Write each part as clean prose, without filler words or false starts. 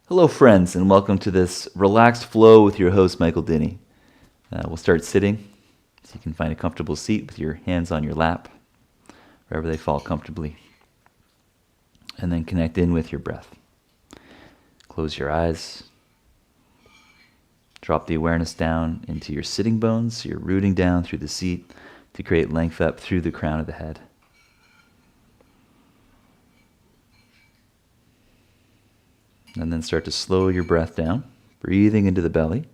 Hello, friends, and welcome to this relaxed flow with your host, Michael Dinney. We'll start sitting, so you can find a comfortable seat with your hands on your lap, wherever they fall comfortably. And then connect in with your breath. Close your eyes. Drop the awareness down into your sitting bones, so you're rooting down through the seat to create length up through the crown of the head. And then start to slow your breath down, breathing into the belly.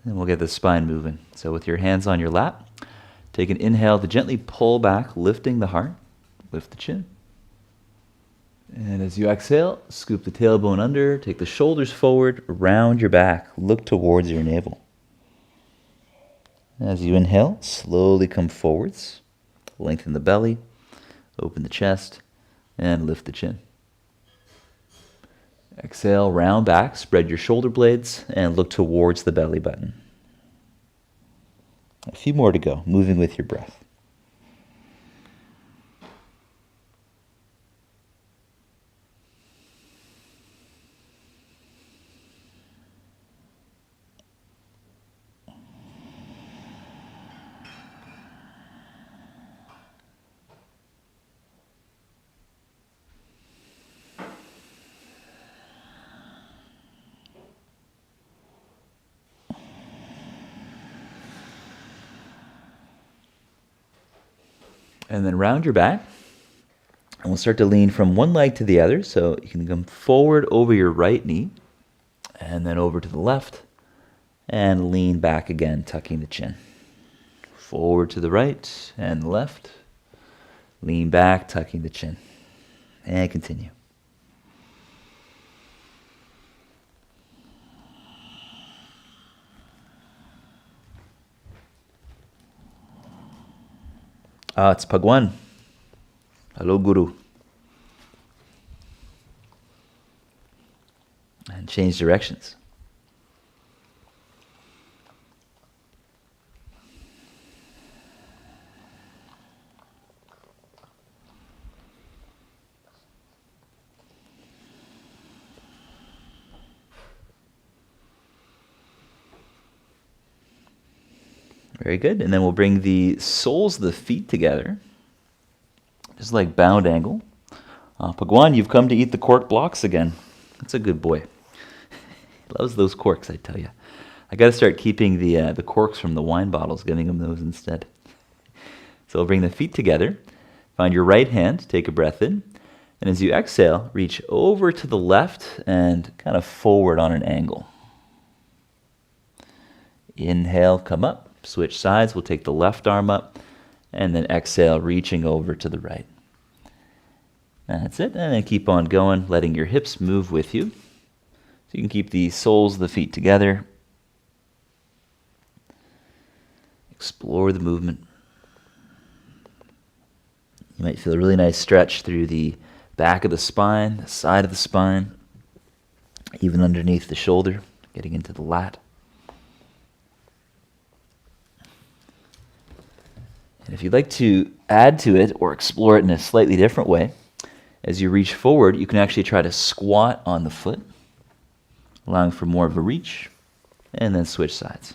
And we'll get the spine moving. So with your hands on your lap, take an inhale to gently pull back, lifting the heart, lift the chin. And as you exhale, scoop the tailbone under, take the shoulders forward, round your back, look towards your navel. As you inhale, slowly come forwards, lengthen the belly, open the chest, and lift the chin. Exhale, round back, spread your shoulder blades, and look towards the belly button. A few more to go, moving with your breath. And then round your back, and we'll start to lean from one leg to the other, so you can come forward over your right knee, and then over to the left, and lean back again, tucking the chin. Forward to the right and the left, lean back, tucking the chin, and continue. It's Bhagwan. Hello, Guru. And change directions. Very good. And then we'll bring the soles of the feet together, just like bound angle. Bhagwan, you've come to eat the cork blocks again. That's a good boy. He loves those corks, I tell you. I got to start keeping the corks from the wine bottles, giving him those instead. So we'll bring the feet together. Find your right hand, take a breath in. And as you exhale, reach over to the left and kind of forward on an angle. Inhale, come up. Switch sides, we'll take the left arm up, and then exhale, reaching over to the right. That's it, and then keep on going, letting your hips move with you. So you can keep the soles of the feet together. Explore the movement. You might feel a really nice stretch through the back of the spine, the side of the spine, even underneath the shoulder, getting into the lat. And if you'd like to add to it or explore it in a slightly different way, as you reach forward, you can actually try to squat on the foot, allowing for more of a reach, and then switch sides.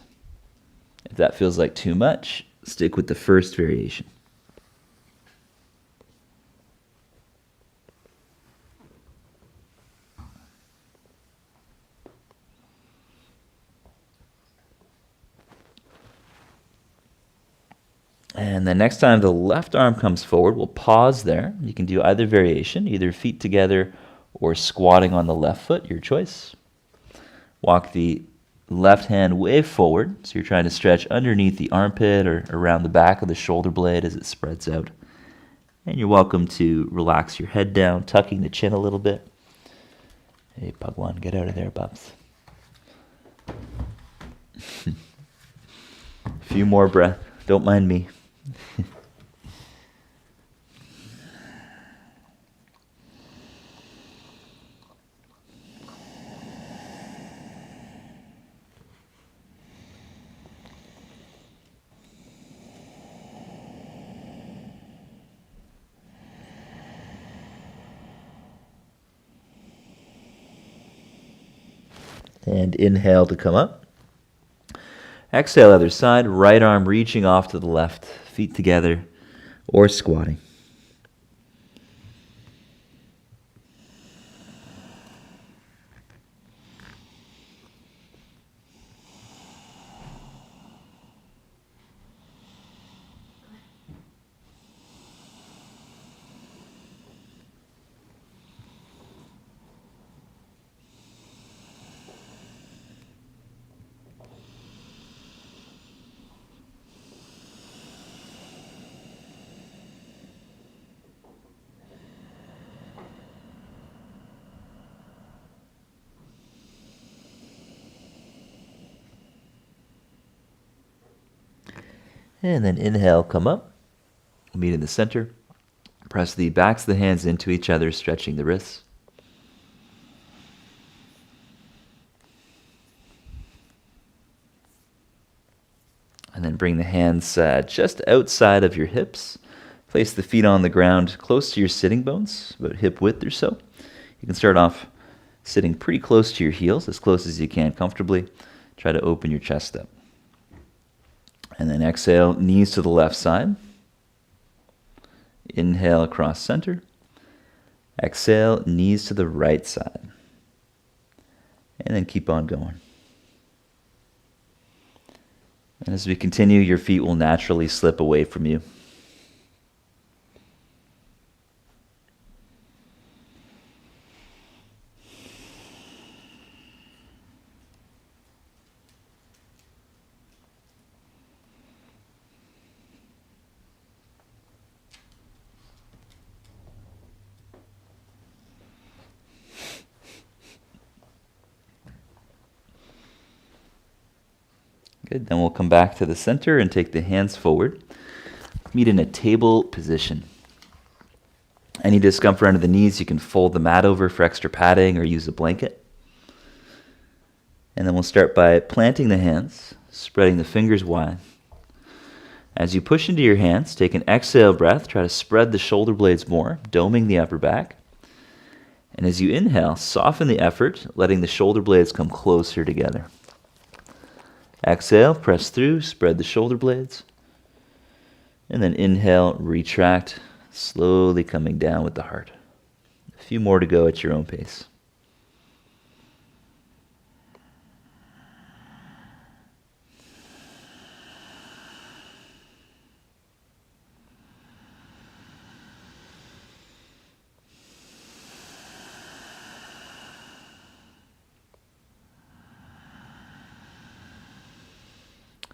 If that feels like too much, stick with the first variation. And then next time the left arm comes forward, we'll pause there. You can do either variation, either feet together or squatting on the left foot, your choice. Walk the left hand way forward, so you're trying to stretch underneath the armpit or around the back of the shoulder blade as it spreads out. And you're welcome to relax your head down, tucking the chin a little bit. Hey, Bhagwan, get out of there, Bubs. A few more breaths. Don't mind me. And inhale to come up. Exhale, other side, right arm reaching off to the left, feet together, or squatting. And then inhale, come up, meet in the center. Press the backs of the hands into each other, stretching the wrists. And then bring the hands just outside of your hips. Place the feet on the ground close to your sitting bones, about hip width or so. You can start off sitting pretty close to your heels, as close as you can comfortably. Try to open your chest up. And then exhale, knees to the left side. Inhale across center. Exhale, knees to the right side. And then keep on going. And as we continue, your feet will naturally slip away from you. Good. Then we'll come back to the center and take the hands forward. Meet in a table position. Any discomfort under the knees, you can fold the mat over for extra padding or use a blanket. And then we'll start by planting the hands, spreading the fingers wide. As you push into your hands, take an exhale breath. Try to spread the shoulder blades more, doming the upper back. And as you inhale, soften the effort, letting the shoulder blades come closer together. Exhale, press through, spread the shoulder blades. And then inhale, retract, slowly coming down with the heart. A few more to go at your own pace.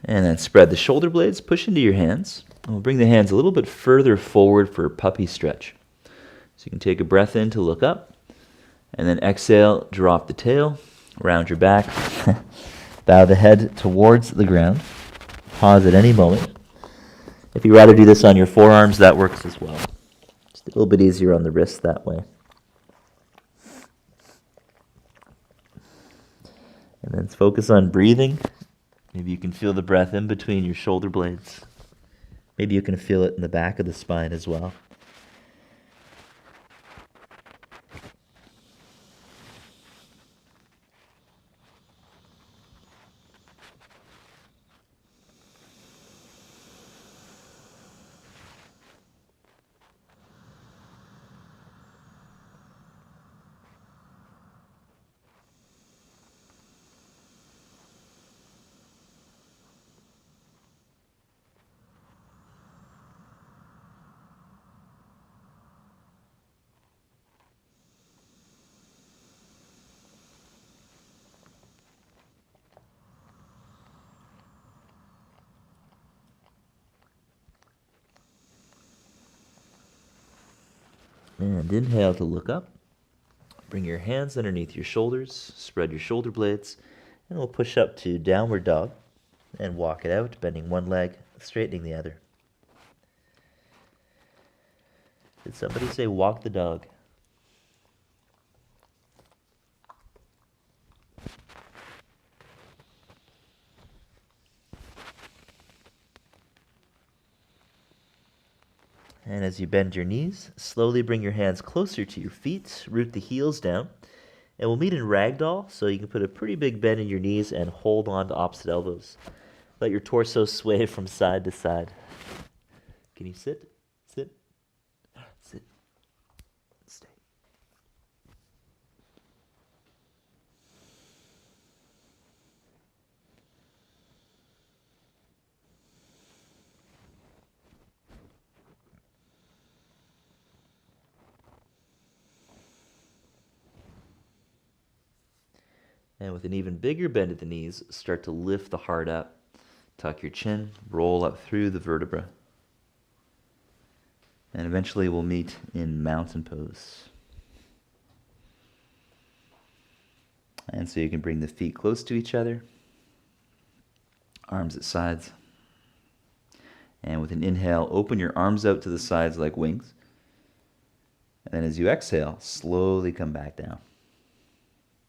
And then spread the shoulder blades, push into your hands. And we'll bring the hands a little bit further forward for a puppy stretch. So you can take a breath in to look up. And then exhale, drop the tail, round your back. Bow the head towards the ground. Pause at any moment. If you'd rather do this on your forearms, that works as well. Just a little bit easier on the wrists that way. And then focus on breathing. Maybe you can feel the breath in between your shoulder blades. Maybe you can feel it in the back of the spine as well. And inhale to look up. Bring your hands underneath your shoulders, spread your shoulder blades, and we'll push up to downward dog and walk it out, bending one leg, straightening the other. Did somebody say walk the dog? And as you bend your knees, slowly bring your hands closer to your feet, root the heels down, And we'll meet in ragdoll, so you can put a pretty big bend in your knees and hold on to opposite elbows. Let your torso sway from side to side. Can you sit? Sit. Sit. Stay. And with an even bigger bend at the knees, start to lift the heart up. Tuck your chin, roll up through the vertebra. And eventually we'll meet in mountain pose. And so you can bring the feet close to each other, arms at sides. And with an inhale, open your arms out to the sides like wings. And then as you exhale, slowly come back down.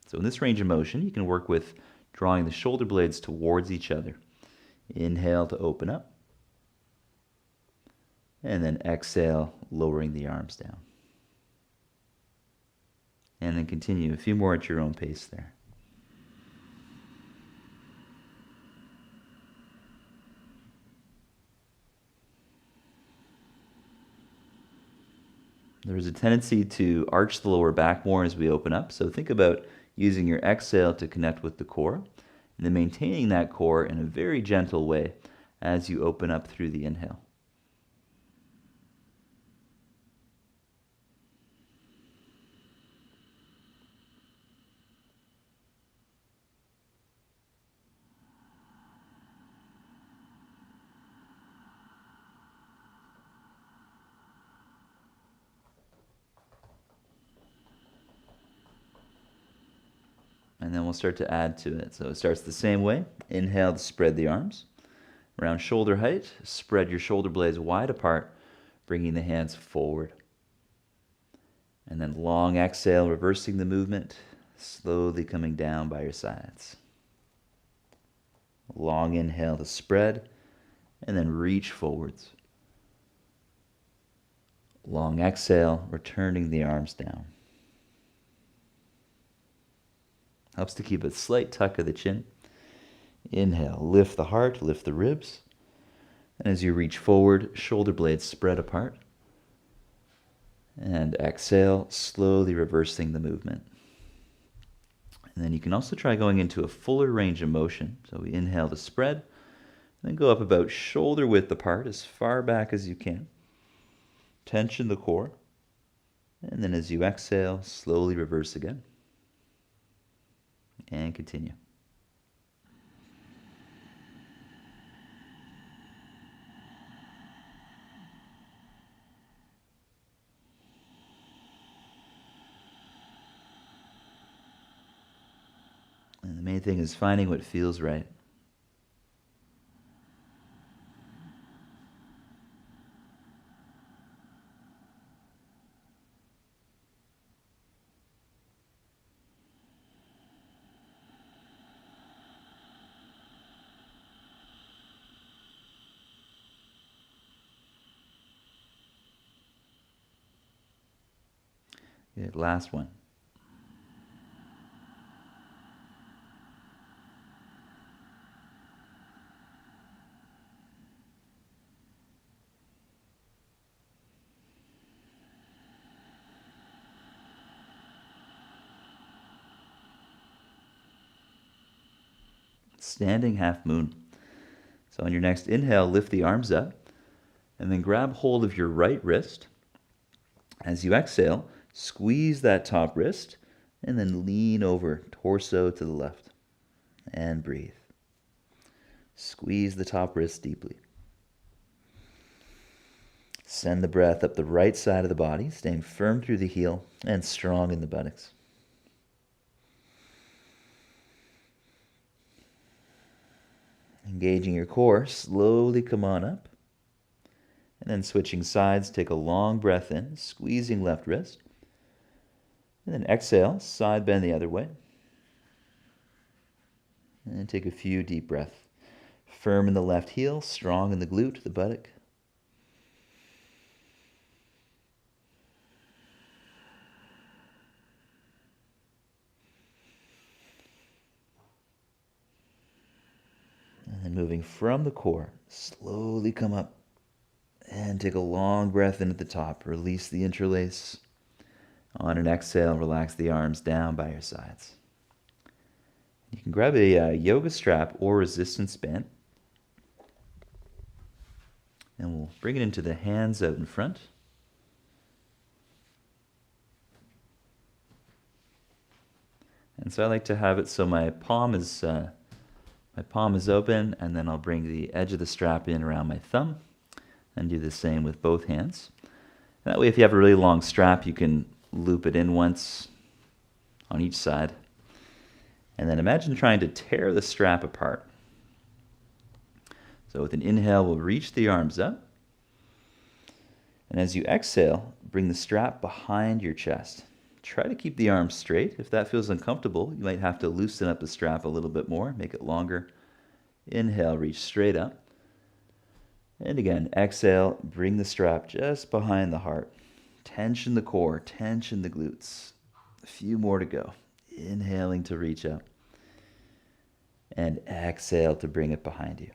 So in this range of motion, you can work with drawing the shoulder blades towards each other. Inhale to open up. And then exhale, lowering the arms down. And then continue a few more at your own pace there. There's a tendency to arch the lower back more as we open up, so think about using your exhale to connect with the core, and then maintaining that core in a very gentle way as you open up through the inhale. And then we'll start to add to it. So it starts the same way. Inhale to spread the arms. Around shoulder height, spread your shoulder blades wide apart, bringing the hands forward. And then long exhale, reversing the movement, slowly coming down by your sides. Long inhale to spread, and then reach forwards. Long exhale, returning the arms down. Helps to keep a slight tuck of the chin. Inhale, lift the heart, lift the ribs. And as you reach forward, shoulder blades spread apart. And exhale, slowly reversing the movement. And then you can also try going into a fuller range of motion. So we inhale to spread, and then go up about shoulder width apart, as far back as you can. Tension the core. And then as you exhale, slowly reverse again. And continue. And the main thing is finding what feels right. Good. Last one. Standing half moon. So on your next inhale, lift the arms up, and then grab hold of your right wrist. As you exhale, squeeze that top wrist, and then lean over, torso to the left, and breathe. Squeeze the top wrist deeply. Send the breath up the right side of the body, staying firm through the heel and strong in the buttocks. Engaging your core, slowly come on up. And then switching sides, take a long breath in, squeezing left wrist. And then exhale, side bend the other way. And take a few deep breaths. Firm in the left heel, strong in the glute, the buttock. And moving from the core, slowly come up and take a long breath in at the top. Release the interlace. On an exhale, relax the arms down by your sides. You can grab a yoga strap or resistance band. And we'll bring it into the hands out in front. And so I like to have it so my palm is open, and then I'll bring the edge of the strap in around my thumb and do the same with both hands. And that way, if you have a really long strap, you can loop it in once on each side. And then imagine trying to tear the strap apart. So with an inhale, we'll reach the arms up. And as you exhale, bring the strap behind your chest. Try to keep the arms straight. If that feels uncomfortable, you might have to loosen up the strap a little bit more, make it longer. Inhale, reach straight up. And again, exhale, bring the strap just behind the heart. Tension the core, tension the glutes. A few more to go. Inhaling to reach up. And exhale to bring it behind you.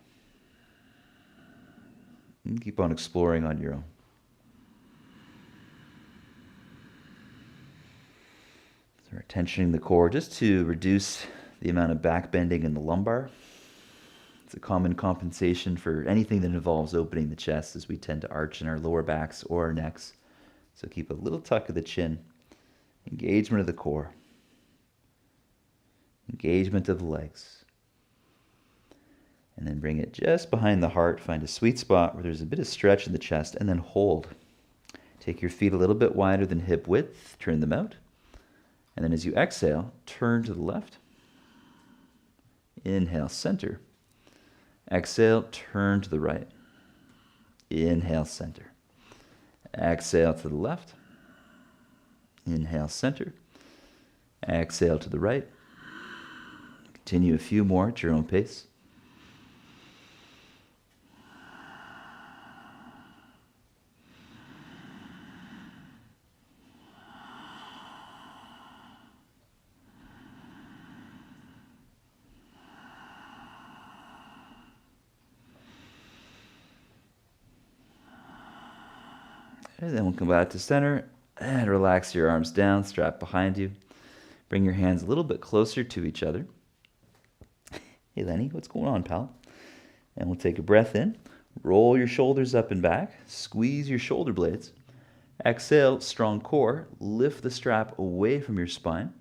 And keep on exploring on your own. So we're tensioning the core just to reduce the amount of back bending in the lumbar. It's a common compensation for anything that involves opening the chest, as we tend to arch in our lower backs or our necks. So keep a little tuck of the chin, engagement of the core, engagement of the legs. And then bring it just behind the heart. Find a sweet spot where there's a bit of stretch in the chest, and then hold. Take your feet a little bit wider than hip width, turn them out. And then as you exhale, turn to the left. Inhale, center. Exhale, turn to the right. Inhale, center. Exhale to the left. Inhale, center. Exhale to the right. Continue a few more at your own pace. And then we'll come back to center and relax your arms down, strap behind you. Bring your hands a little bit closer to each other. Hey Lenny, what's going on, pal? And we'll take a breath in. Roll your shoulders up and back. Squeeze your shoulder blades. Exhale, strong core. Lift the strap away from your spine.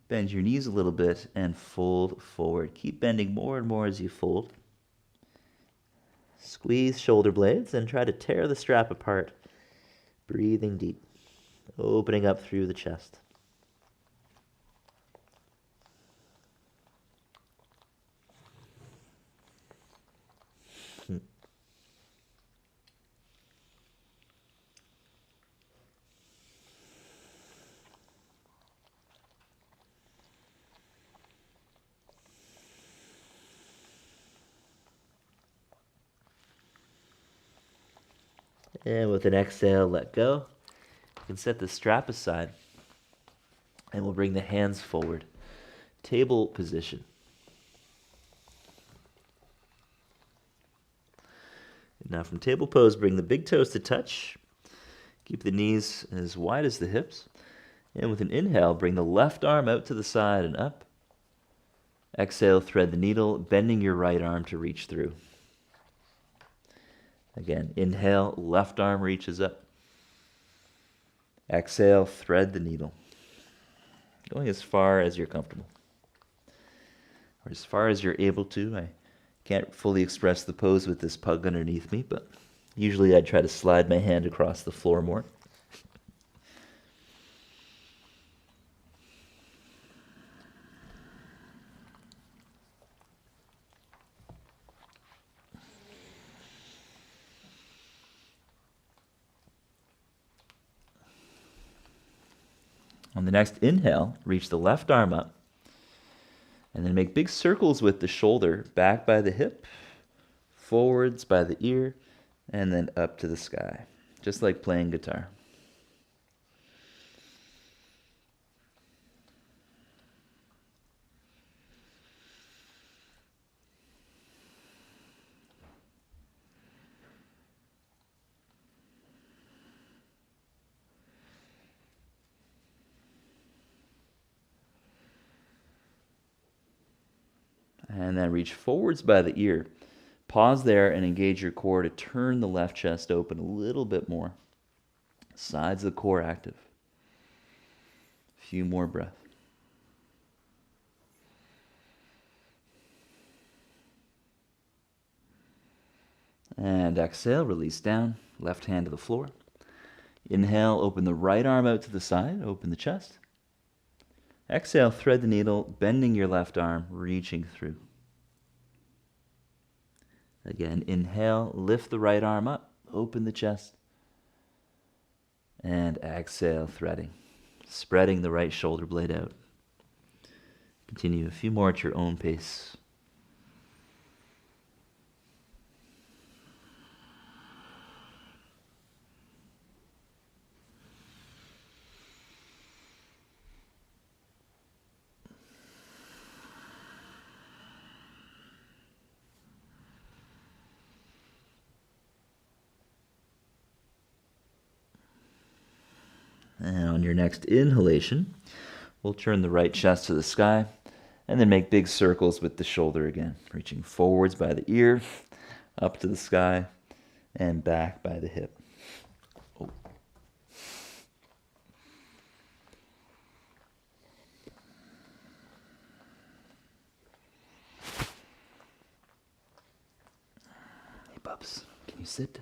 Bend your knees a little bit and fold forward. Keep bending more and more as you fold. Squeeze shoulder blades and try to tear the strap apart. Breathing deep, opening up through the chest. And with an exhale, let go. You can set the strap aside, and we'll bring the hands forward. Table position. Now from table pose, bring the big toes to touch. Keep the knees as wide as the hips. And with an inhale, bring the left arm out to the side and up. Exhale, thread the needle, bending your right arm to reach through. Again, inhale, left arm reaches up. Exhale, thread the needle. Going as far as you're comfortable. Or as far as you're able to. I can't fully express the pose with this pug underneath me, but usually I try to slide my hand across the floor more. On the next inhale, reach the left arm up. And then make big circles with the shoulder, back by the hip, forwards by the ear, and then up to the sky, just like playing guitar. And then reach forwards by the ear. Pause there and engage your core to turn the left chest open a little bit more. Sides of the core active. A few more breaths. And exhale, release down, left hand to the floor. Inhale, open the right arm out to the side, open the chest. Exhale, thread the needle, bending your left arm, reaching through. Again, inhale, lift the right arm up, open the chest. And exhale, threading, spreading the right shoulder blade out. Continue a few more at your own pace. And on your next inhalation, we'll turn the right chest to the sky and then make big circles with the shoulder again, reaching forwards by the ear, up to the sky, and back by the hip. Oh. Hey, pups, can you sit?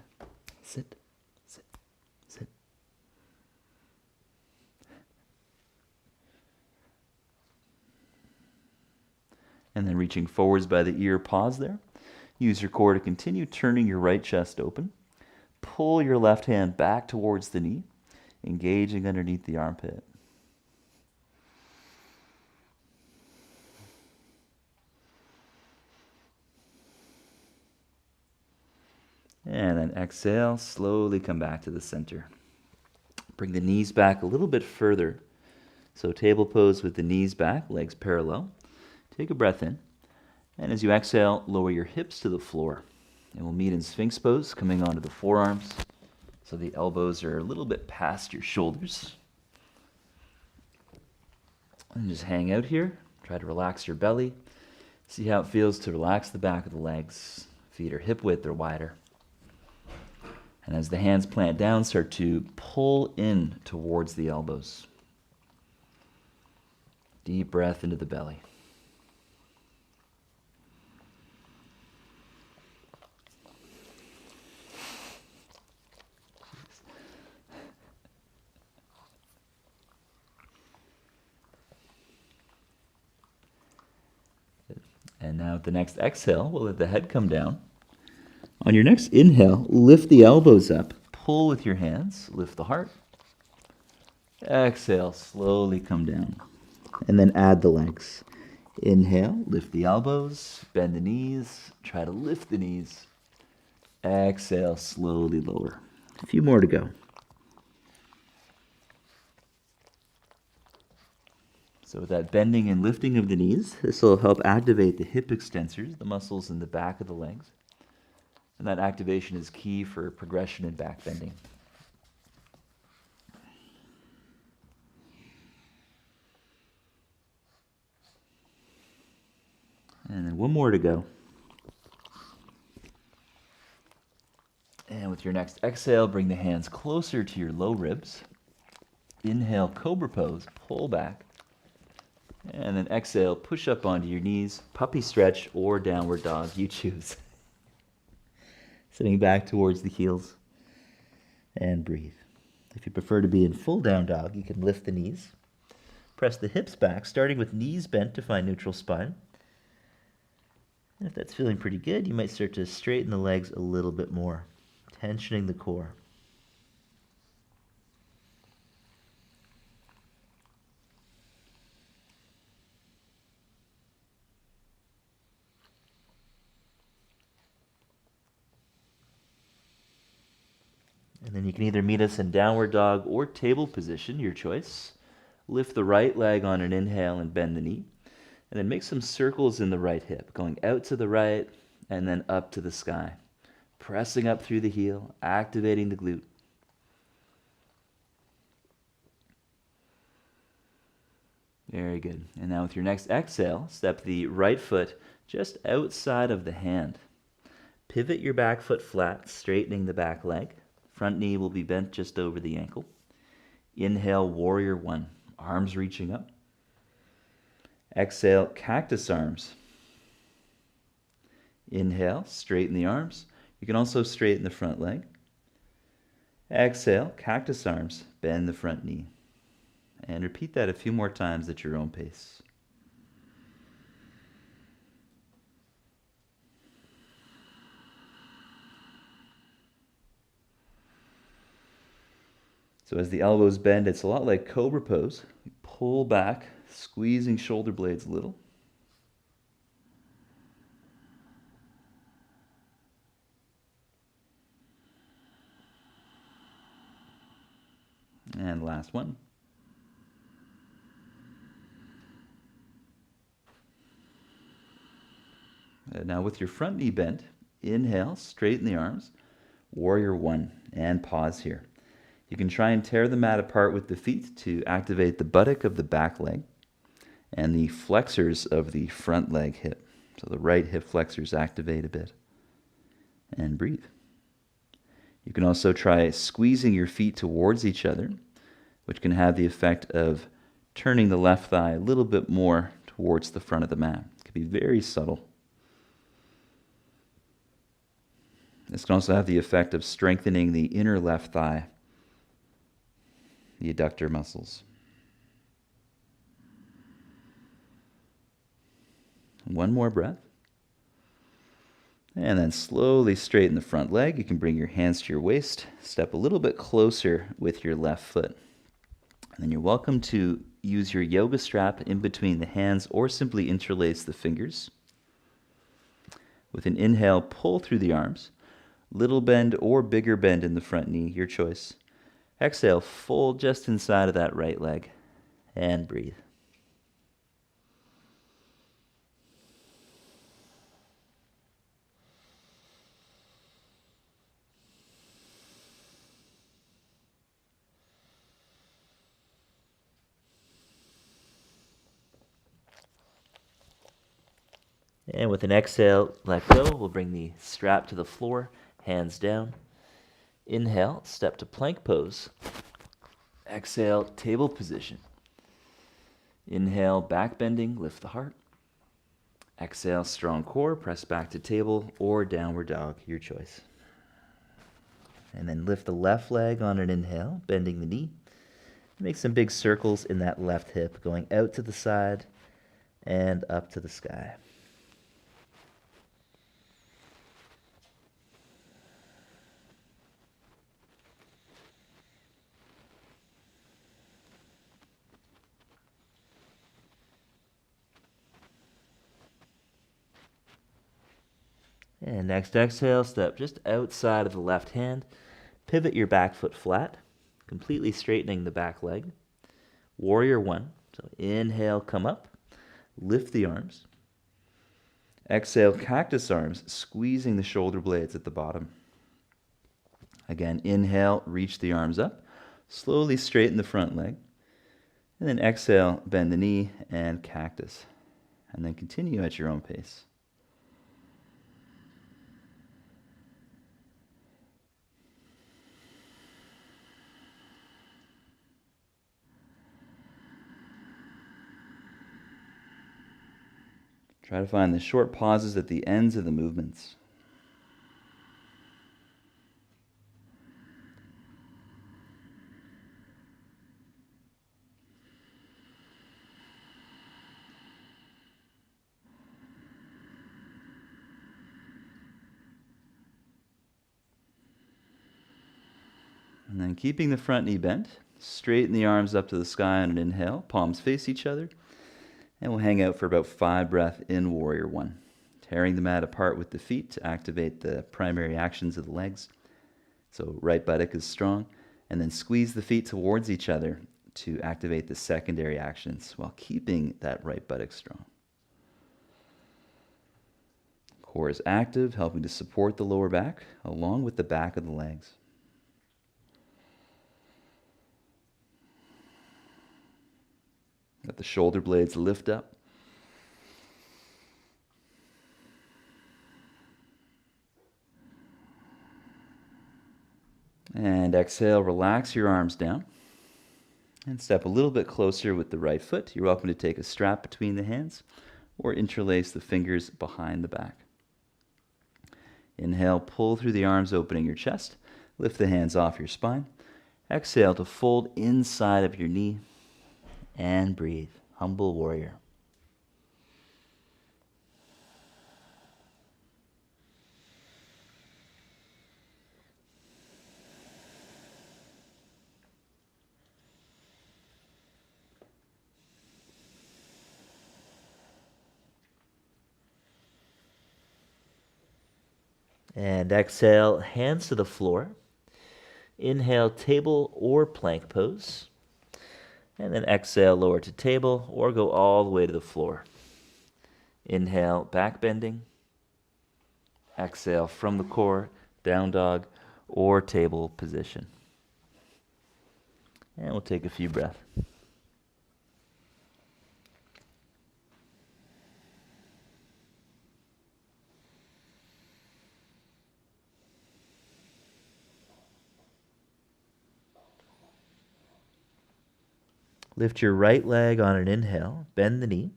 Sit, sit, sit. And then reaching forwards by the ear, pause there. Use your core to continue turning your right chest open. Pull your left hand back towards the knee, engaging underneath the armpit. And then exhale, slowly come back to the center. Bring the knees back a little bit further. So table pose with the knees back, legs parallel. Take a breath in, and as you exhale, lower your hips to the floor. And we'll meet in Sphinx pose, coming onto the forearms, so the elbows are a little bit past your shoulders. And just hang out here. Try to relax your belly. See how it feels to relax the back of the legs. Feet are hip width or wider. And as the hands plant down, start to pull in towards the elbows. Deep breath into the belly. And now at the next exhale, we'll let the head come down. On your next inhale, lift the elbows up. Pull with your hands. Lift the heart. Exhale, slowly come down. And then add the legs. Inhale, lift the elbows. Bend the knees. Try to lift the knees. Exhale, slowly lower. A few more to go. So with that bending and lifting of the knees, this will help activate the hip extensors, the muscles in the back of the legs. And that activation is key for progression in back bending. And then one more to go. And with your next exhale, bring the hands closer to your low ribs. Inhale, cobra pose, pull back. And then exhale, push up onto your knees, puppy stretch or downward dog, you choose. Sitting back towards the heels and breathe. If you prefer to be in full down dog, you can lift the knees. Press the hips back, starting with knees bent to find neutral spine. And if that's feeling pretty good, you might start to straighten the legs a little bit more, tensioning the core. And then you can either meet us in downward dog or table position, your choice. Lift the right leg on an inhale and bend the knee. And then make some circles in the right hip, going out to the right and then up to the sky. Pressing up through the heel, activating the glute. Very good. And now with your next exhale, step the right foot just outside of the hand. Pivot your back foot flat, straightening the back leg. Front knee will be bent just over the ankle. Inhale, warrior one, arms reaching up. Exhale, cactus arms. Inhale, straighten the arms. You can also straighten the front leg. Exhale, cactus arms, bend the front knee. And repeat that a few more times at your own pace. So as the elbows bend, it's a lot like cobra pose. We pull back, squeezing shoulder blades a little. And last one. Now with your front knee bent, inhale, straighten the arms, warrior one, and pause here. You can try and tear the mat apart with the feet to activate the buttock of the back leg and the flexors of the front leg hip. So the right hip flexors activate a bit. And breathe. You can also try squeezing your feet towards each other, which can have the effect of turning the left thigh a little bit more towards the front of the mat. It can be very subtle. This can also have the effect of strengthening the inner left thigh, the adductor muscles. One more breath. And then slowly straighten the front leg. You can bring your hands to your waist, step a little bit closer with your left foot. And then you're welcome to use your yoga strap in between the hands or simply interlace the fingers. With an inhale, pull through the arms. Little bend or bigger bend in the front knee, your choice. Exhale, fold just inside of that right leg, and breathe. And with an exhale, let go. We'll bring the strap to the floor, hands down. Inhale, step to plank pose. Exhale, table position. Inhale, back bending, lift the heart. Exhale, strong core, press back to table or downward dog, your choice. And then lift the left leg on an inhale, bending the knee. Make some big circles in that left hip, going out to the side and up to the sky. And next exhale, step just outside of the left hand. Pivot your back foot flat, completely straightening the back leg. Warrior one. So inhale, come up. Lift the arms. Exhale, cactus arms, squeezing the shoulder blades at the bottom. Again, inhale, reach the arms up. Slowly straighten the front leg. And then exhale, bend the knee and cactus. And then continue at your own pace. Try to find the short pauses at the ends of the movements. And then keeping the front knee bent, straighten the arms up to the sky on an inhale, palms face each other. And we'll hang out for about 5 breaths in warrior one. Tearing the mat apart with the feet to activate the primary actions of the legs. So right buttock is strong. And then squeeze the feet towards each other to activate the secondary actions while keeping that right buttock strong. Core is active, helping to support the lower back along with the back of the legs. Let the shoulder blades lift up. And exhale, relax your arms down. And step a little bit closer with the right foot. You're welcome to take a strap between the hands or interlace the fingers behind the back. Inhale, pull through the arms, opening your chest. Lift the hands off your spine. Exhale to fold inside of your knee. And breathe. Humble warrior. And exhale, hands to the floor. Inhale, table or plank pose. And then exhale, lower to table or go all the way to the floor. Inhale, back bending. Exhale from the core, down dog or table position. And we'll take a few breaths. Lift your right leg on an inhale, bend the knee.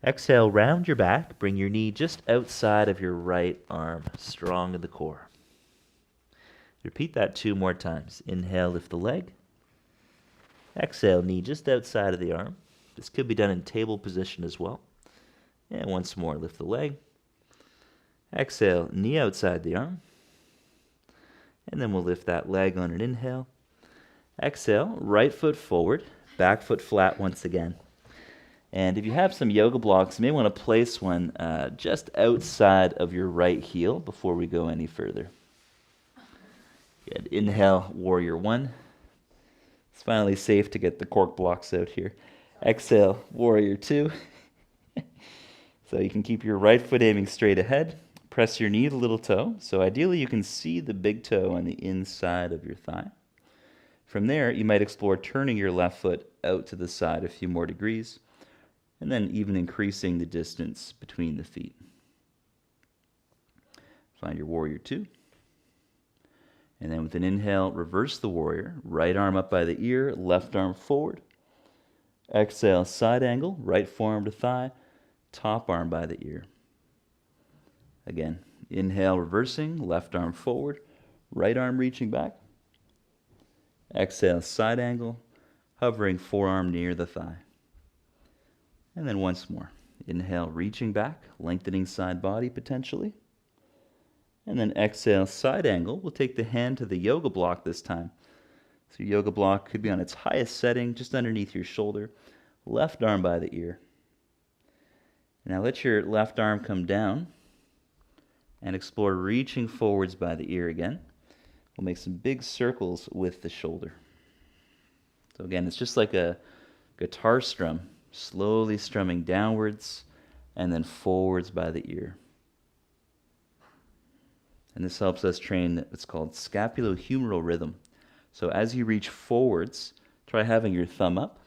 Exhale, round your back, bring your knee just outside of your right arm, strong in the core. Repeat that 2 more times. Inhale, lift the leg. Exhale, knee just outside of the arm. This could be done in table position as well. And once more, lift the leg. Exhale, knee outside the arm. And then we'll lift that leg on an inhale. Exhale, right foot forward, back foot flat once again. And if you have some yoga blocks, you may want to place one just outside of your right heel before we go any further. Good. Inhale, warrior 1. It's finally safe to get the cork blocks out here. Exhale, warrior 2. So you can keep your right foot aiming straight ahead. Press your knee to the little toe. So ideally you can see the big toe on the inside of your thigh. From there, you might explore turning your left foot out to the side a few more degrees, and then even increasing the distance between the feet. Find your warrior 2. And then with an inhale, reverse the warrior. Right arm up by the ear, left arm forward. Exhale, side angle, right forearm to thigh, top arm by the ear. Again, inhale, reversing, left arm forward, right arm reaching back. Exhale, side angle, hovering forearm near the thigh. And then once more. Inhale, reaching back, lengthening side body potentially. And then exhale, side angle. We'll take the hand to the yoga block this time. So your yoga block could be on its highest setting, just underneath your shoulder. Left arm by the ear. Now let your left arm come down and explore reaching forwards by the ear again. We'll make some big circles with the shoulder. So again, it's just like a guitar strum, slowly strumming downwards and then forwards by the ear. And this helps us train what's called scapulohumeral rhythm. So as you reach forwards, try having your thumb up.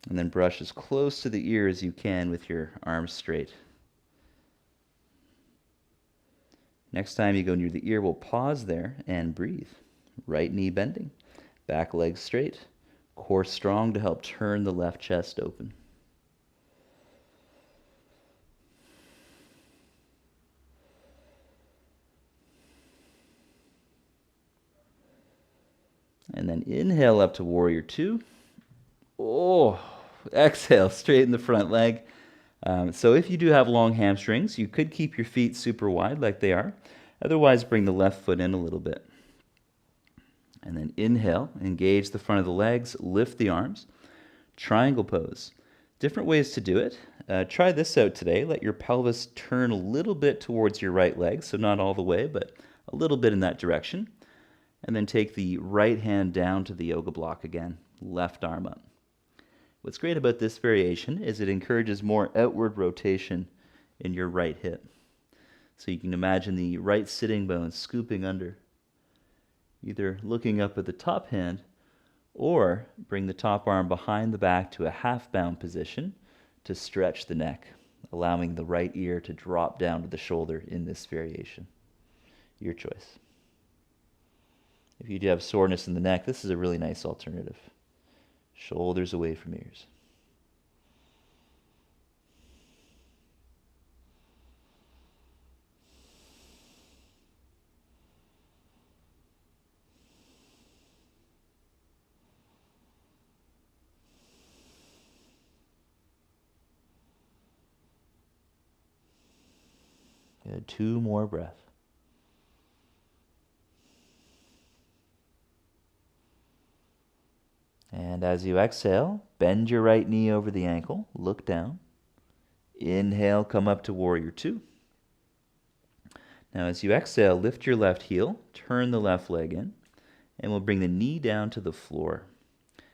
And then brush as close to the ear as you can with your arms straight. Next time you go near the ear, we'll pause there and breathe. Right knee bending, back leg straight, core strong to help turn the left chest open. And then inhale up to warrior 2. Oh, exhale, straighten the front leg. So if you do have long hamstrings, you could keep your feet super wide like they are. Otherwise, bring the left foot in a little bit. And then inhale, engage the front of the legs, lift the arms. Triangle pose. Different ways to do it. Try this out today. Let your pelvis turn a little bit towards your right leg, so not all the way, but a little bit in that direction. And then take the right hand down to the yoga block again, left arm up. What's great about this variation is it encourages more outward rotation in your right hip. So you can imagine the right sitting bone scooping under, either looking up at the top hand Or bring the top arm behind the back to a half-bound position to stretch the neck, allowing the right ear to drop down to the shoulder in this variation. Your choice. If you do have soreness in the neck, this is a really nice alternative. Shoulders away from ears. Good. 2 more breaths. And as you exhale, bend your right knee over the ankle, look down. Inhale, come up to warrior 2. Now as you exhale, lift your left heel, turn the left leg in, and we'll bring the knee down to the floor.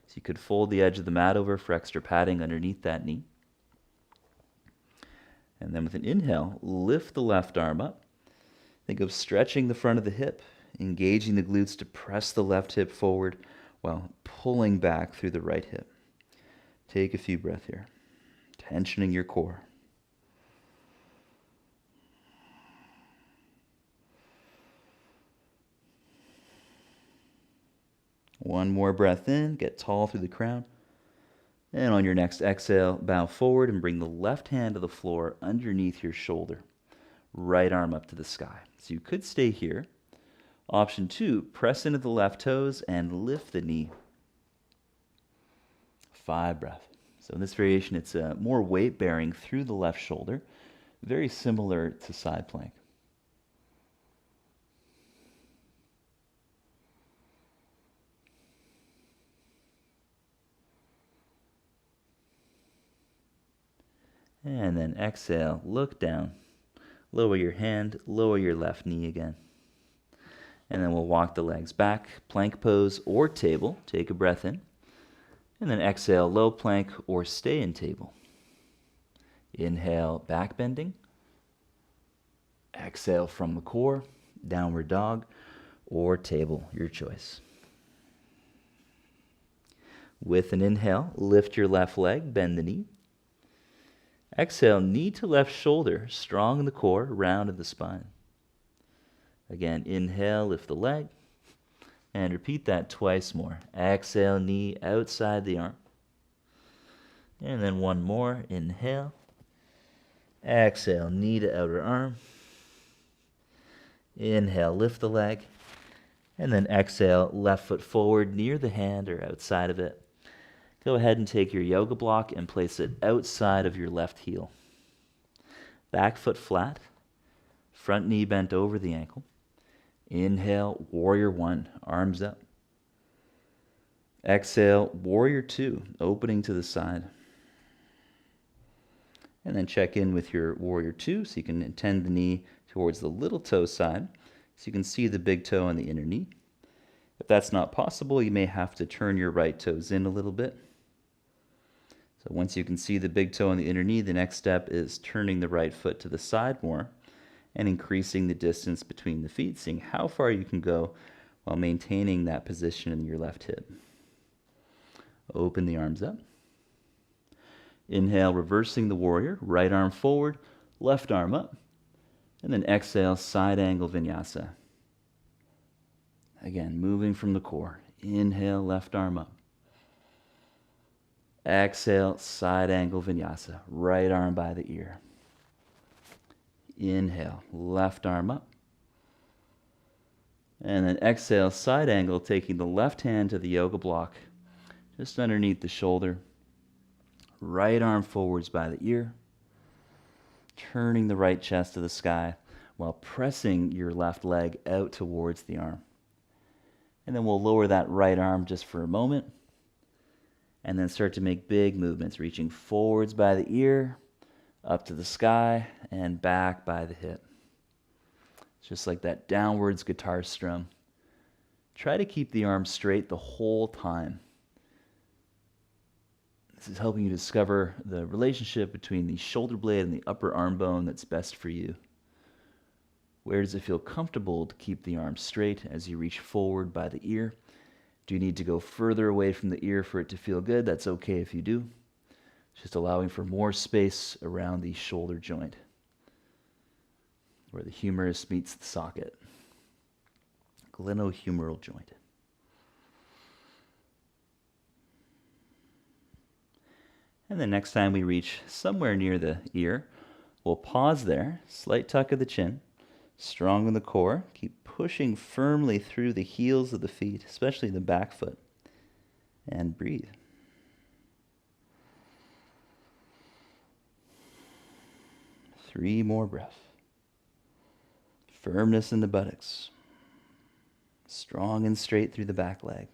So you could fold the edge of the mat over for extra padding underneath that knee. And then with an inhale, lift the left arm up. Think of stretching the front of the hip, engaging the glutes to press the left hip forward while pulling back through the right hip. Take a few breaths here, tensioning your core. One more breath in, get tall through the crown. And on your next exhale, bow forward and bring the left hand to the floor underneath your shoulder. Right arm up to the sky. So you could stay here. Option 2, press into the left toes and lift the knee. 5 breaths. So in this variation, it's more weight bearing through the left shoulder, very similar to side plank. And then exhale, look down. Lower your hand, lower your left knee again. And then we'll walk the legs back, plank pose or table. Take a breath in. And then exhale, low plank or stay in table. Inhale, back bending. Exhale from the core, downward dog or table, your choice. With an inhale, lift your left leg, bend the knee. Exhale, knee to left shoulder, strong in the core, round in the spine. Again, inhale, lift the leg, and repeat that twice more. Exhale, knee outside the arm. And then one more, inhale. Exhale, knee to outer arm. Inhale, lift the leg. And then exhale, left foot forward near the hand or outside of it. Go ahead and take your yoga block and place it outside of your left heel. Back foot flat, front knee bent over the ankle. Inhale, warrior 1, arms up. Exhale, warrior 2, opening to the side. And then check in with your warrior 2 so you can intend the knee towards the little toe side so you can see the big toe on the inner knee. If that's not possible, you may have to turn your right toes in a little bit. So once you can see the big toe on the inner knee, the next step is turning the right foot to the side more and increasing the distance between the feet, seeing how far you can go while maintaining that position in your left hip. Open the arms up. Inhale, reversing the warrior, right arm forward, left arm up. And then exhale, side angle vinyasa. Again, moving from the core. Inhale, left arm up. Exhale, side angle vinyasa, right arm by the ear. Inhale, left arm up. And then exhale, side angle, taking the left hand to the yoga block, just underneath the shoulder. Right arm forwards by the ear. Turning the right chest to the sky while pressing your left leg out towards the arm. And then we'll lower that right arm just for a moment. And then start to make big movements, reaching forwards by the ear, up to the sky, and back by the hip. It's just like that downwards guitar strum. Try to keep the arm straight the whole time. This is helping you discover the relationship between the shoulder blade and the upper arm bone that's best for you. Where does it feel comfortable to keep the arm straight as you reach forward by the ear? Do you need to go further away from the ear for it to feel good? That's okay if you do. Just allowing for more space around the shoulder joint where the humerus meets the socket. Glenohumeral joint. And then next time we reach somewhere near the ear, we'll pause there, slight tuck of the chin, strong in the core, keep pushing firmly through the heels of the feet, especially the back foot, and breathe. Three more breaths. Firmness in the buttocks. Strong and straight through the back leg.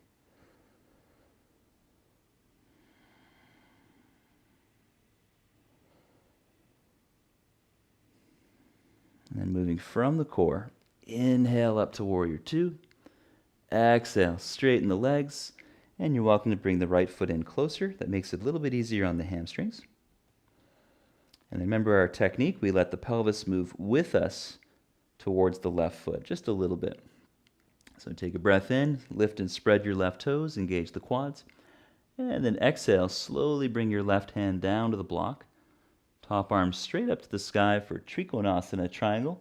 And then moving from the core, inhale up to warrior two. Exhale, straighten the legs. And you're welcome to bring the right foot in closer. That makes it a little bit easier on the hamstrings. And remember our technique, we let the pelvis move with us towards the left foot, just a little bit. So take a breath in, lift and spread your left toes, engage the quads. And then exhale, slowly bring your left hand down to the block. Top arm straight up to the sky for Trikonasana triangle.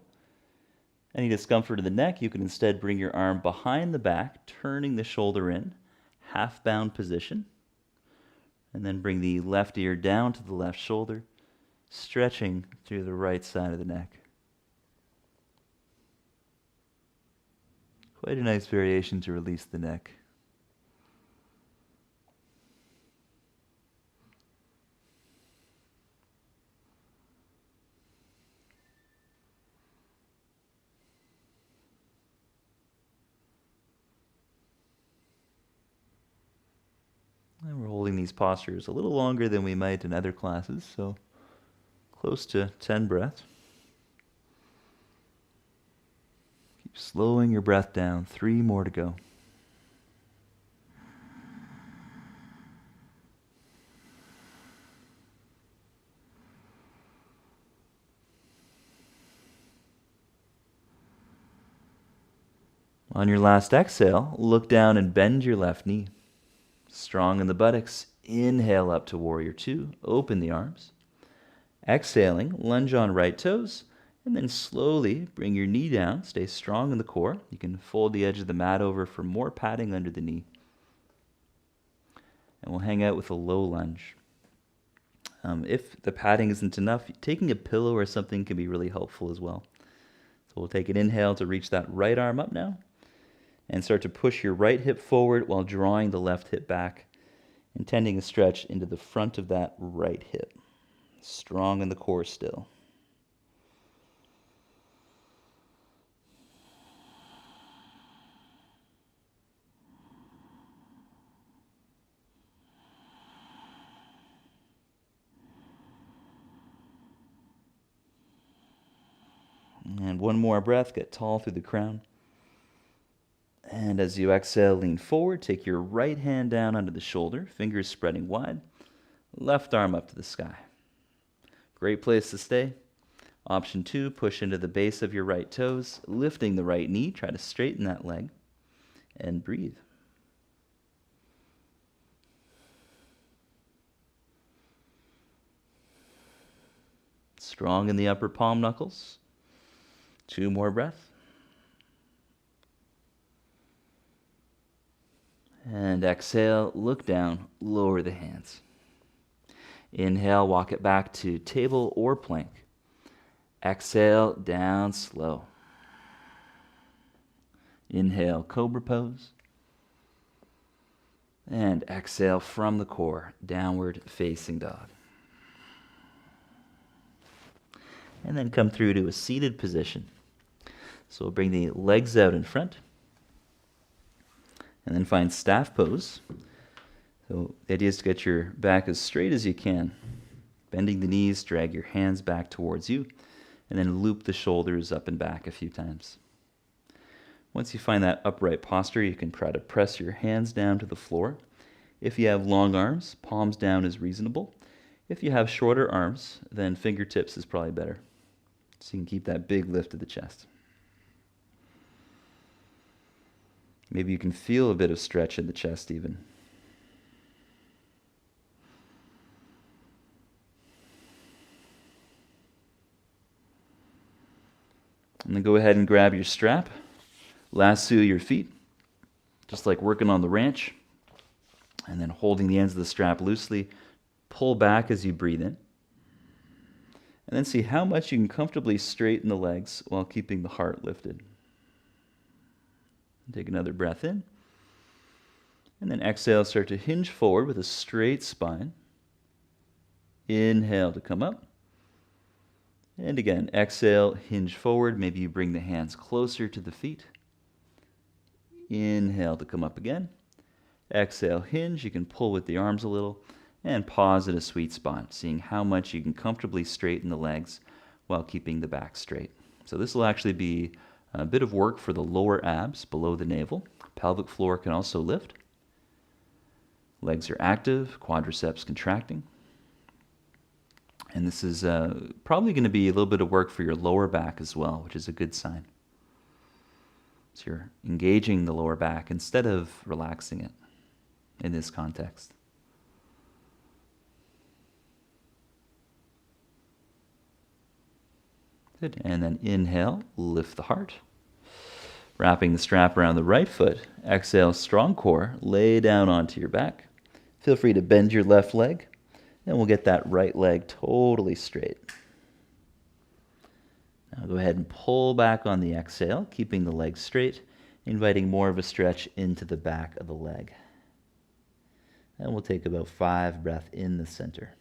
Any discomfort in the neck, you can instead bring your arm behind the back, turning the shoulder in, half bound position. And then bring the left ear down to the left shoulder, stretching through the right side of the neck. Quite a nice variation to release the neck. And we're holding these postures a little longer than we might in other classes, so close to 10 breaths. Keep slowing your breath down. 3 more to go. On your last exhale, look down and bend your left knee. Strong in the buttocks, inhale up to warrior two, open the arms. Exhaling, lunge on right toes, and then slowly bring your knee down, stay strong in the core. You can fold the edge of the mat over for more padding under the knee. And we'll hang out with a low lunge. If the padding isn't enough, taking a pillow or something can be really helpful as well. So we'll take an inhale to reach that right arm up now. And start to push your right hip forward while drawing the left hip back, intending a stretch into the front of that right hip. Strong in the core still. And one more breath, get tall through the crown. And as you exhale, lean forward, take your right hand down under the shoulder, fingers spreading wide, left arm up to the sky. Great place to stay. Option 2, push into the base of your right toes, lifting the right knee, try to straighten that leg, and breathe. Strong in the upper palm knuckles. 2 more breaths. And exhale, look down, lower the hands. Inhale, walk it back to table or plank. Exhale, down slow. Inhale, cobra pose. And exhale from the core, downward facing dog. And then come through to a seated position. So we'll bring the legs out in front. And then find staff pose. So the idea is to get your back as straight as you can. Bending the knees, drag your hands back towards you, and then loop the shoulders up and back a few times. Once you find that upright posture, you can try to press your hands down to the floor. If you have long arms, palms down is reasonable. If you have shorter arms, then fingertips is probably better. So you can keep that big lift of the chest. Maybe you can feel a bit of stretch in the chest even. And then go ahead and grab your strap, lasso your feet, just like working on the ranch, and then holding the ends of the strap loosely, pull back as you breathe in. And then see how much you can comfortably straighten the legs while keeping the heart lifted. Take another breath in. And then exhale, start to hinge forward with a straight spine. Inhale to come up. And again, exhale, hinge forward. Maybe you bring the hands closer to the feet. Inhale to come up again. Exhale, hinge. You can pull with the arms a little. And pause at a sweet spot, seeing how much you can comfortably straighten the legs while keeping the back straight. So this will actually be a bit of work for the lower abs below the navel. Pelvic floor can also lift. Legs are active, quadriceps contracting. And this is probably going to be a little bit of work for your lower back as well, which is a good sign. So you're engaging the lower back instead of relaxing it in this context. Good. And then inhale, lift the heart. Wrapping the strap around the right foot. Exhale, strong core, lay down onto your back. Feel free to bend your left leg. And we'll get that right leg totally straight. Now go ahead and pull back on the exhale, keeping the leg straight, inviting more of a stretch into the back of the leg. And we'll take about 5 breaths in the center.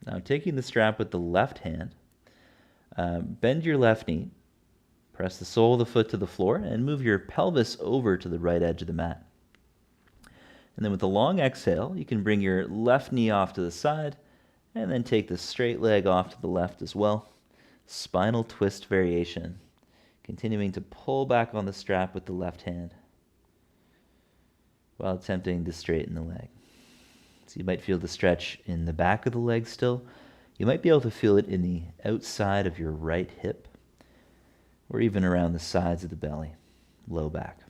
Now taking the strap with the left hand, bend your left knee, press the sole of the foot to the floor, and move your pelvis over to the right edge of the mat. And then with the long exhale, you can bring your left knee off to the side, and then take the straight leg off to the left as well. Spinal twist variation. Continuing to pull back on the strap with the left hand while attempting to straighten the leg. So you might feel the stretch in the back of the leg still. You might be able to feel it in the outside of your right hip or even around the sides of the belly, low back.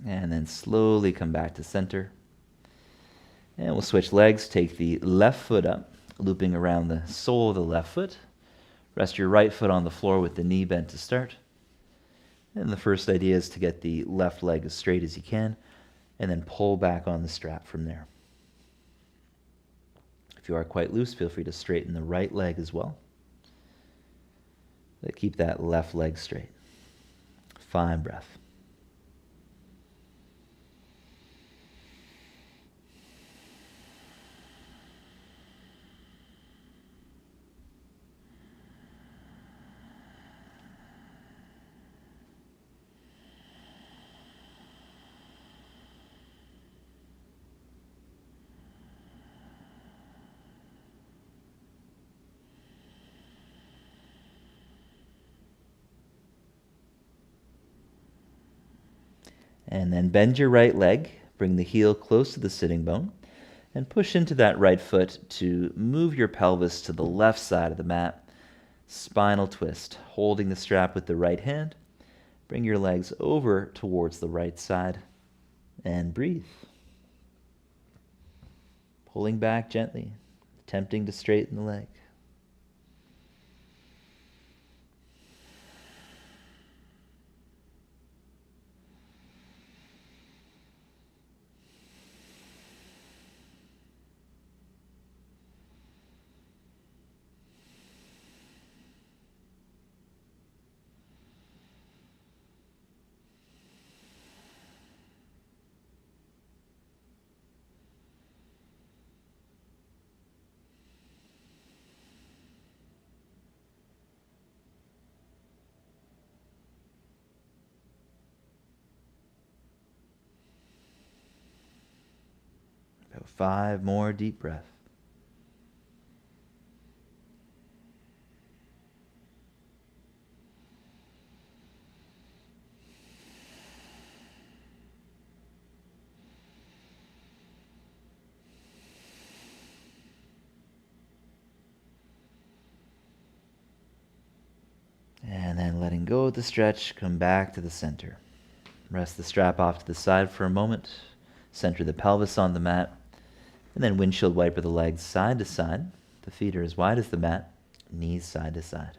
And then slowly come back to center. And we'll switch legs. Take the left foot up, looping around the sole of the left foot. Rest your right foot on the floor with the knee bent to start. And the first idea is to get the left leg as straight as you can, and then pull back on the strap from there. If you are quite loose, feel free to straighten the right leg as well. But keep that left leg straight. Fine breath. And then bend your right leg, bring the heel close to the sitting bone, and push into that right foot to move your pelvis to the left side of the mat. Spinal twist, holding the strap with the right hand. Bring your legs over towards the right side and breathe. Pulling back gently, attempting to straighten the leg. 5 more deep breaths. And then letting go of the stretch, come back to the center. Rest the strap off to the side for a moment. Center the pelvis on the mat. And then windshield wiper the legs side to side. The feet are as wide as the mat. Knees side to side.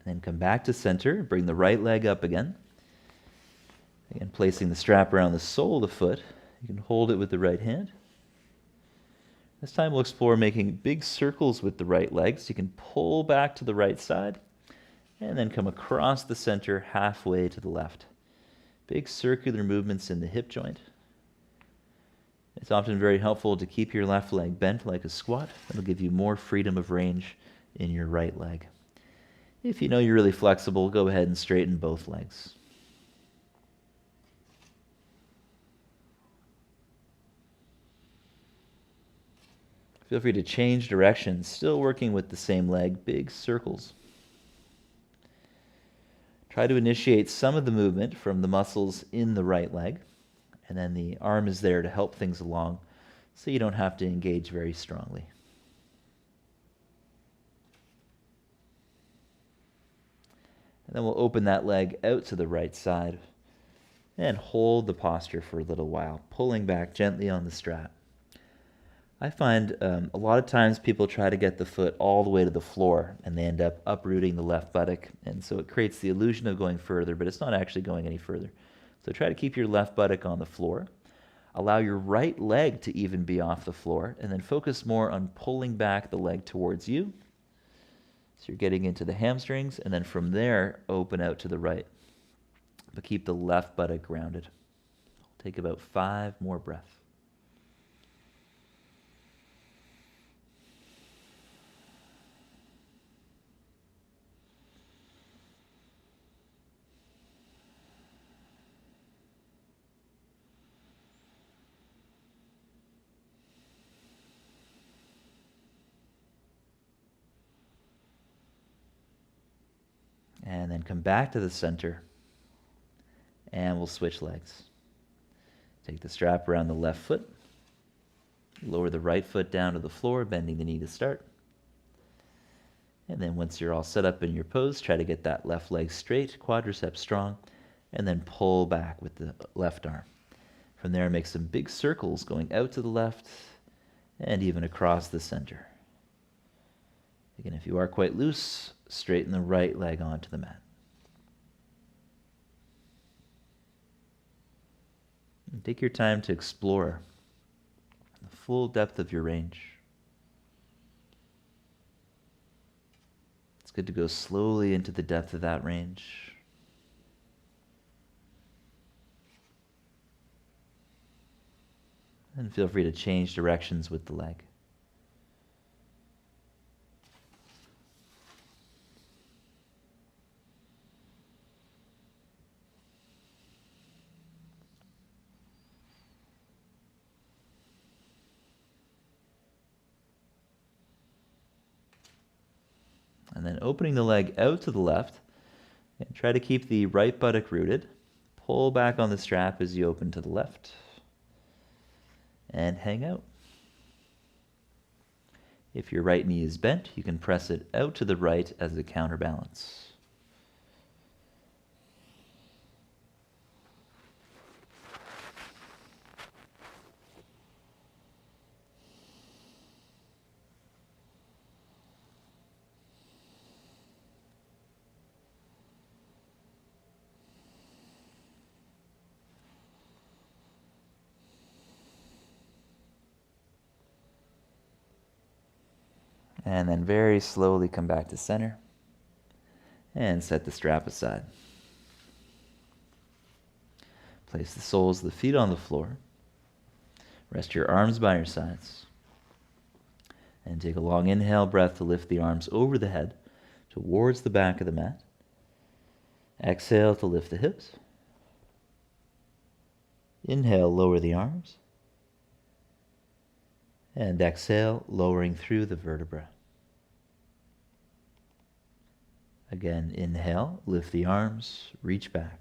Then come back to center, bring the right leg up again. Again, placing the strap around the sole of the foot. You can hold it with the right hand. This time we'll explore making big circles with the right leg. So you can pull back to the right side and then come across the center halfway to the left. Big circular movements in the hip joint. It's often very helpful to keep your left leg bent like a squat. That'll give you more freedom of range in your right leg. If you know you're really flexible, go ahead and straighten both legs. Feel free to change directions, still working with the same leg, big circles. Try to initiate some of the movement from the muscles in the right leg, and then the arm is there to help things along so you don't have to engage very strongly. And then we'll open that leg out to the right side and hold the posture for a little while, pulling back gently on the strap. I find a lot of times people try to get the foot all the way to the floor and they end up uprooting the left buttock, and so it creates the illusion of going further, but it's not actually going any further. So try to keep your left buttock on the floor. Allow your right leg to even be off the floor, and then focus more on pulling back the leg towards you. So you're getting into the hamstrings, and then from there, open out to the right. But keep the left buttock grounded. Take about 5 more breaths. And then come back to the center, and we'll switch legs. Take the strap around the left foot, lower the right foot down to the floor, bending the knee to start. And then once you're all set up in your pose, try to get that left leg straight, quadriceps strong, and then pull back with the left arm. From there, make some big circles going out to the left and even across the center. Again, if you are quite loose, straighten the right leg onto the mat. And take your time to explore the full depth of your range. It's good to go slowly into the depth of that range. And feel free to change directions with the leg. And then opening the leg out to the left, and try to keep the right buttock rooted. Pull back on the strap as you open to the left, and hang out. If your right knee is bent, you can press it out to the right as a counterbalance. And then very slowly come back to center and set the strap aside. Place the soles of the feet on the floor. Rest your arms by your sides. And take a long inhale breath to lift the arms over the head towards the back of the mat. Exhale to lift the hips. Inhale, lower the arms. And exhale, lowering through the vertebra. Again, inhale, lift the arms, reach back.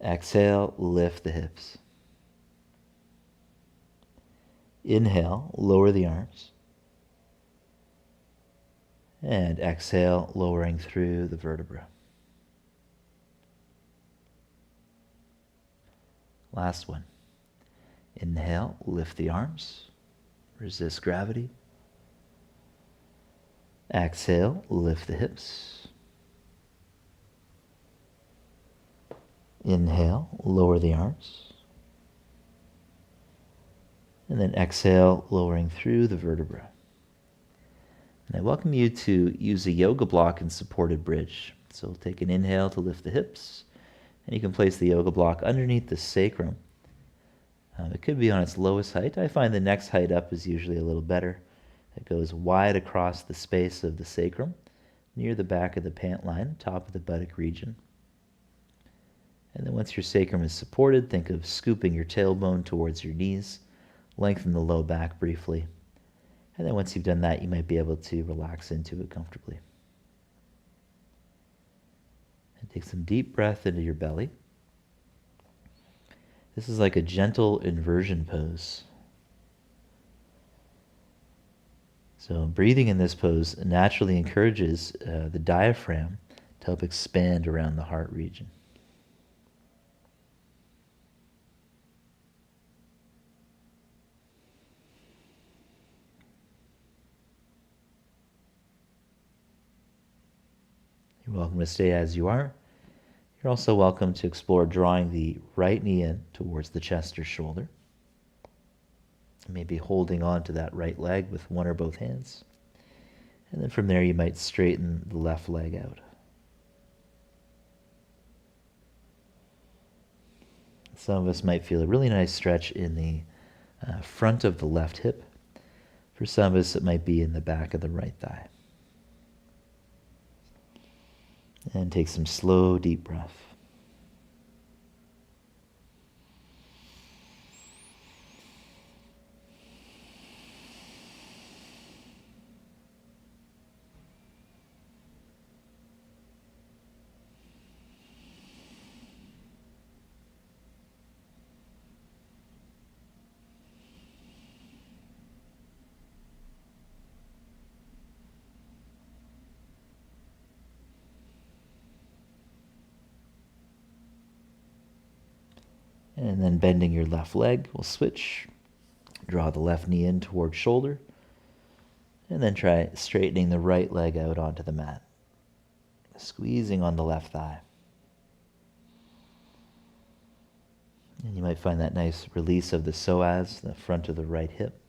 Exhale, lift the hips. Inhale, lower the arms. And exhale, lowering through the vertebra. Last one. Inhale, lift the arms. Resist gravity. Exhale, lift the hips. Inhale, lower the arms. And then exhale, lowering through the vertebra. And I welcome you to use a yoga block and supported bridge. So take an inhale to lift the hips, and you can place the yoga block underneath the sacrum. It could be on its lowest height. I find the next height up is usually a little better. It goes wide across the space of the sacrum, near the back of the pant line, top of the buttock region. And then once your sacrum is supported, think of scooping your tailbone towards your knees, lengthen the low back briefly. And then once you've done that, you might be able to relax into it comfortably. And take some deep breath into your belly. This is like a gentle inversion pose. So breathing in this pose naturally encourages the diaphragm to help expand around the heart region. You're welcome to stay as you are. You're also welcome to explore drawing the right knee in towards the chest or shoulder. Maybe holding on to that right leg with one or both hands. And then from there you might straighten the left leg out. Some of us might feel a really nice stretch in the front of the left hip. For some of us it might be in the back of the right thigh. And take some slow, deep breath. And then bending your left leg, we'll switch. Draw the left knee in towards shoulder. And then try straightening the right leg out onto the mat. Squeezing on the left thigh. And you might find that nice release of the psoas, the front of the right hip.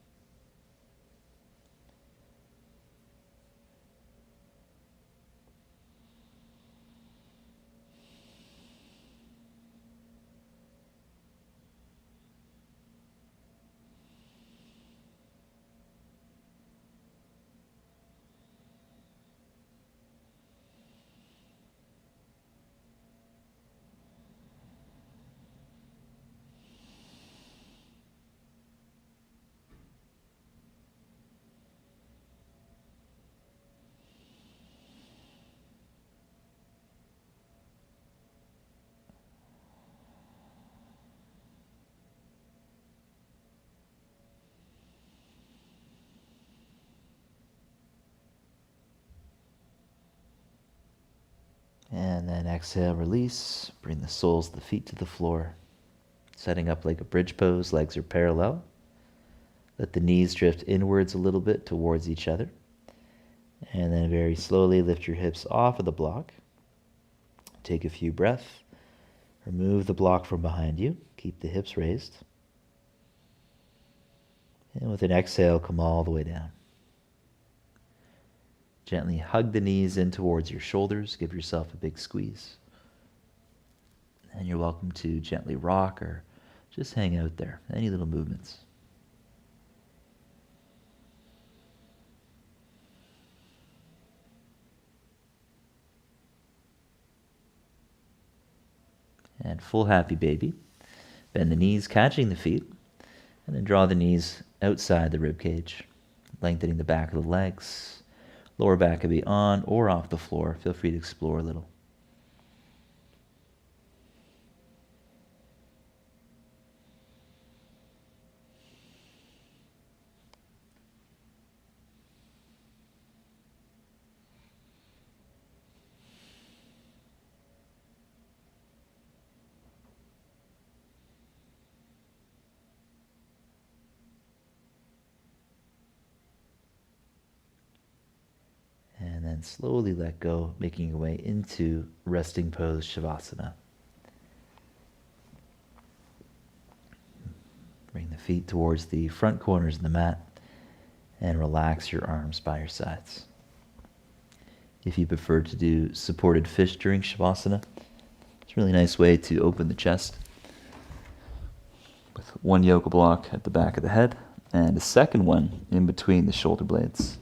And then exhale, release. Bring the soles of the feet to the floor. Setting up like a bridge pose, legs are parallel. Let the knees drift inwards a little bit towards each other. And then very slowly lift your hips off of the block. Take a few breaths. Remove the block from behind you. Keep the hips raised. And with an exhale, come all the way down. Gently hug the knees in towards your shoulders. Give yourself a big squeeze. And you're welcome to gently rock or just hang out there. Any little movements. And full happy baby. Bend the knees, catching the feet, and then draw the knees outside the rib cage, lengthening the back of the legs. Lower back can be on or off the floor. Feel free to explore a little. And then slowly let go, making your way into resting pose Shavasana. Bring the feet towards the front corners of the mat and relax your arms by your sides. If you prefer to do supported fish during Shavasana, it's a really nice way to open the chest with one yoga block at the back of the head and a second one in between the shoulder blades.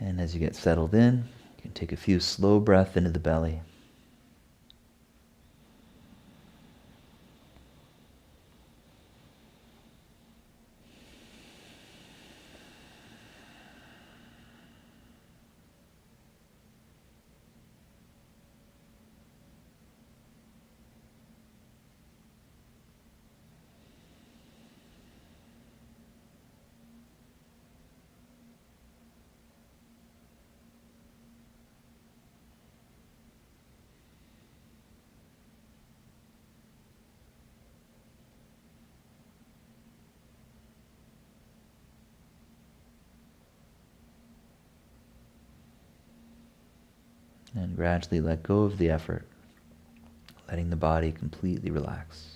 And as you get settled in, you can take a few slow breaths into the belly. And gradually let go of the effort, letting the body completely relax.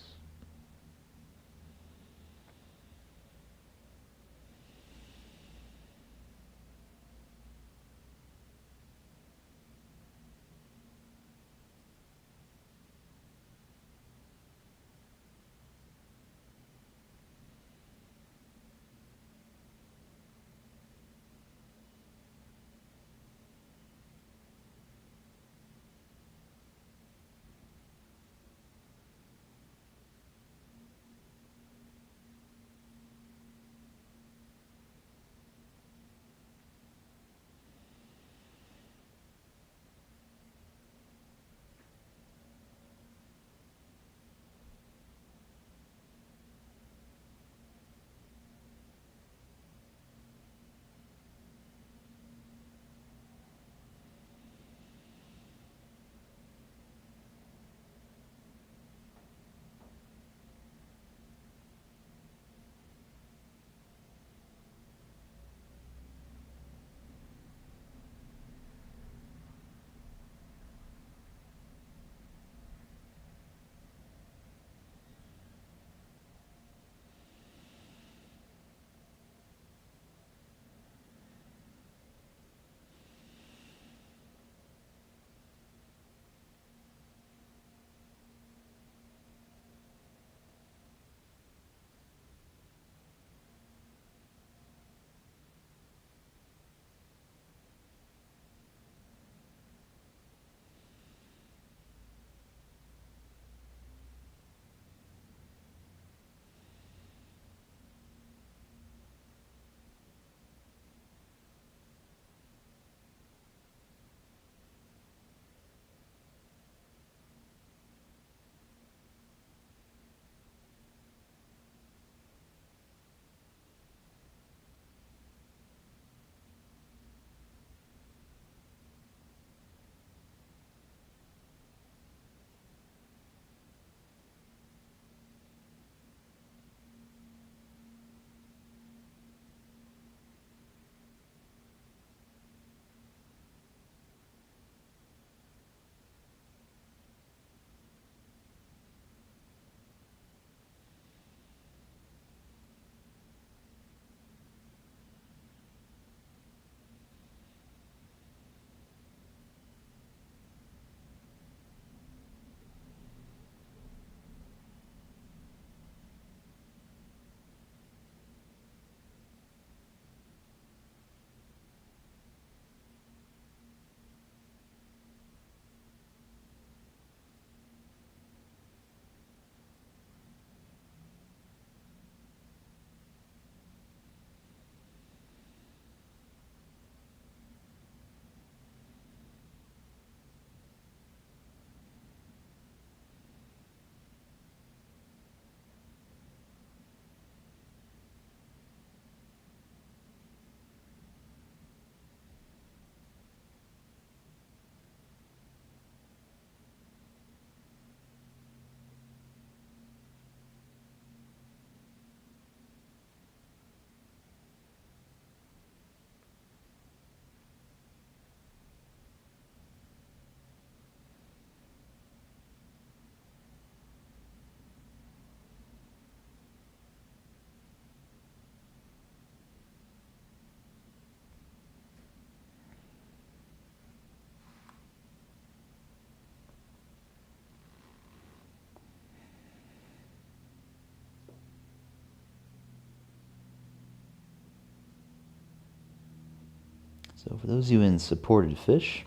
So for those of you in supported fish,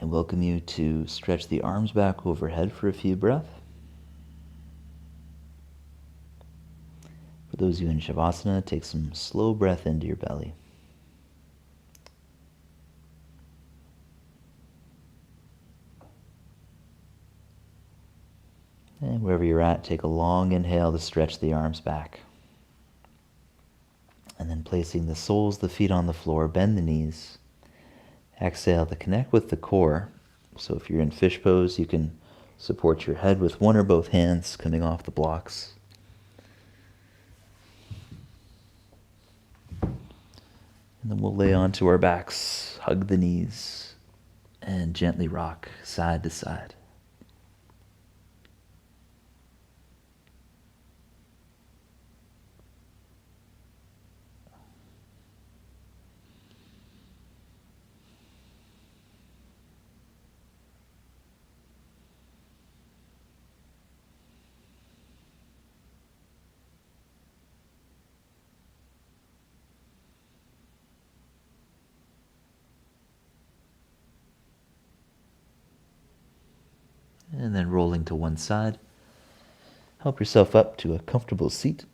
I welcome you to stretch the arms back overhead for a few breaths. For those of you in Shavasana, take some slow breath into your belly. And wherever you're at, take a long inhale to stretch the arms back. And then placing the soles of the feet on the floor, bend the knees. Exhale to connect with the core. So if you're in fish pose, you can support your head with one or both hands coming off the blocks. And then we'll lay onto our backs, hug the knees, and gently rock side to side. And then rolling to one side. Help yourself up to a comfortable seat.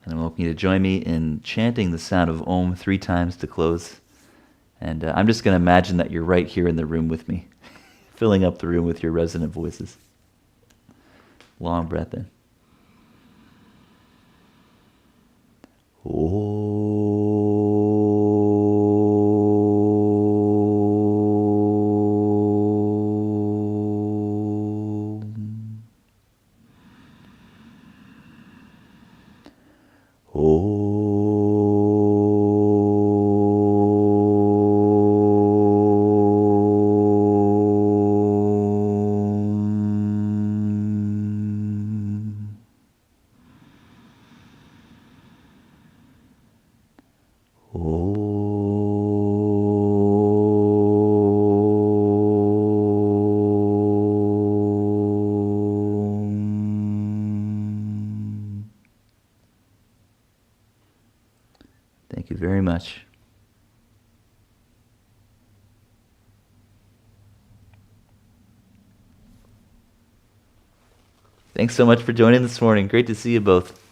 And I welcome you to join me in chanting the sound of Om 3 times to close. And I'm just going to imagine that you're right here in the room with me, filling up the room with your resonant voices. Long breath in. Thank you very much. Thanks so much for joining this morning. Great to see you both.